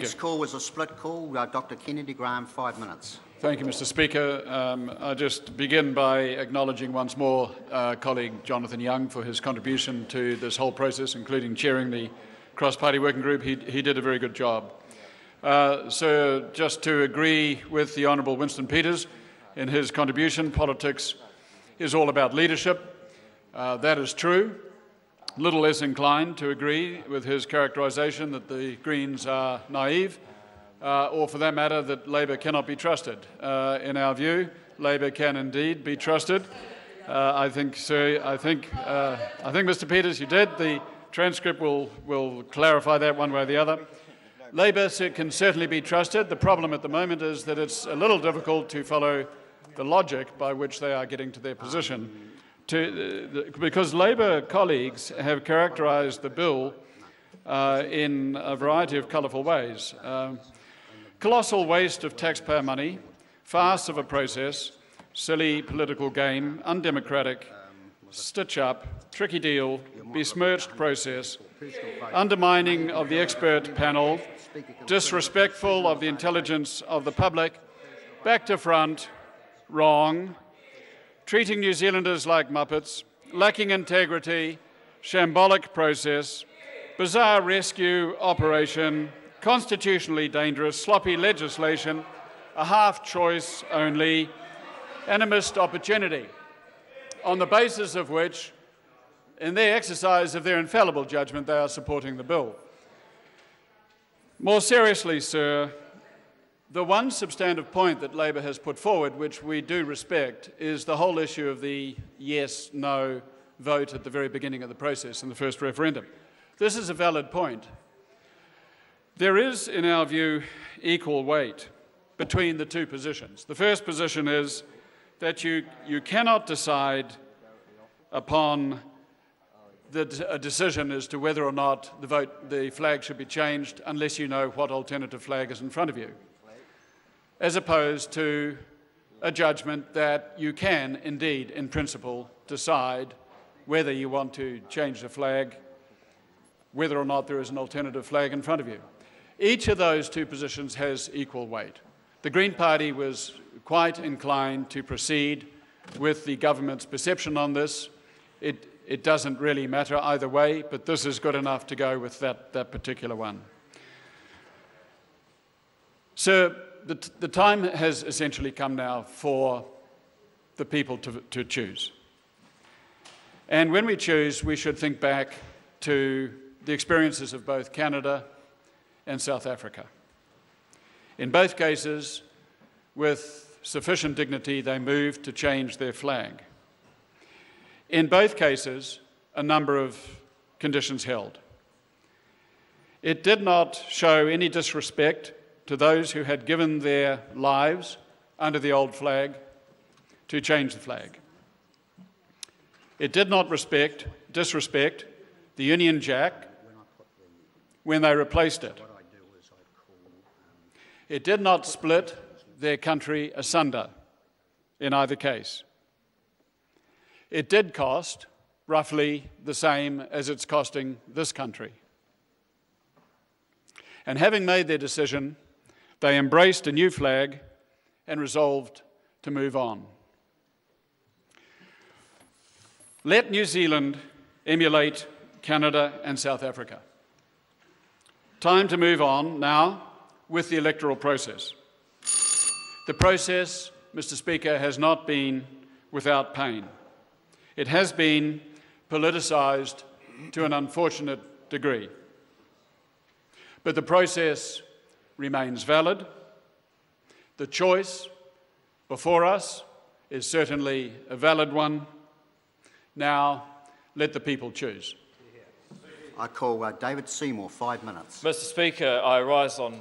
next call was a split call. Dr Kennedy Graham, 5 minutes. Thank you, Mr Speaker. I just begin by acknowledging once more colleague Jonathan Young for his contribution to this whole process, including chairing the cross-party working group. He did a very good job. So just to agree with the Honourable Winston Peters in his contribution, politics is all about leadership. That is true. Little less inclined to agree with his characterisation that the Greens are naive, or for that matter, that Labor cannot be trusted. In our view, Labor can indeed be trusted. I think, Mr Peters, you did. The transcript will clarify that one way or the other. Labor can certainly be trusted. The problem at the moment is that it's a little difficult to follow the logic by which they are getting to their position. Because Labor colleagues have characterised the bill in a variety of colourful ways. Colossal waste of taxpayer money, farce of a process, silly political game, undemocratic, stitch-up, tricky deal, besmirched process, undermining of the expert panel, disrespectful of the intelligence of the public, back to front, wrong, treating New Zealanders like muppets, lacking integrity, shambolic process, bizarre rescue operation, constitutionally dangerous, sloppy legislation, a half choice only, and a missed opportunity, on the basis of which, in their exercise of their infallible judgment, they are supporting the bill. More seriously, sir, the one substantive point that Labor has put forward, which we do respect, is the whole issue of the yes-no vote at the very beginning of the process in the first referendum. This is a valid point. There is, in our view, equal weight between the two positions. The first position is that you cannot decide upon a decision as to whether or not the flag should be changed unless you know what alternative flag is in front of you, as opposed to a judgment that you can indeed, in principle, decide whether you want to change the flag, whether or not there is an alternative flag in front of you. Each of those two positions has equal weight. The Green Party was quite inclined to proceed with the government's perception on this. It doesn't really matter either way, but this is good enough to go with that particular one. So the time has essentially come now for the people to choose. And when we choose, we should think back to the experiences of both Canada and South Africa. In both cases, with sufficient dignity, they moved to change their flag. In both cases, a number of conditions held. It did not show any disrespect to those who had given their lives under the old flag to change the flag. It did not disrespect the Union Jack when they replaced it. It did not split their country asunder in either case. It did cost roughly the same as it's costing this country. And having made their decision, they embraced a new flag and resolved to move on. Let New Zealand emulate Canada and South Africa. Time to move on now with the electoral process. The process, Mr. Speaker, has not been without pain. It has been politicised to an unfortunate degree. But the process remains valid. The choice before us is certainly a valid one. Now, let the people choose. I call David Seymour, 5 minutes. Mr. Speaker, I rise on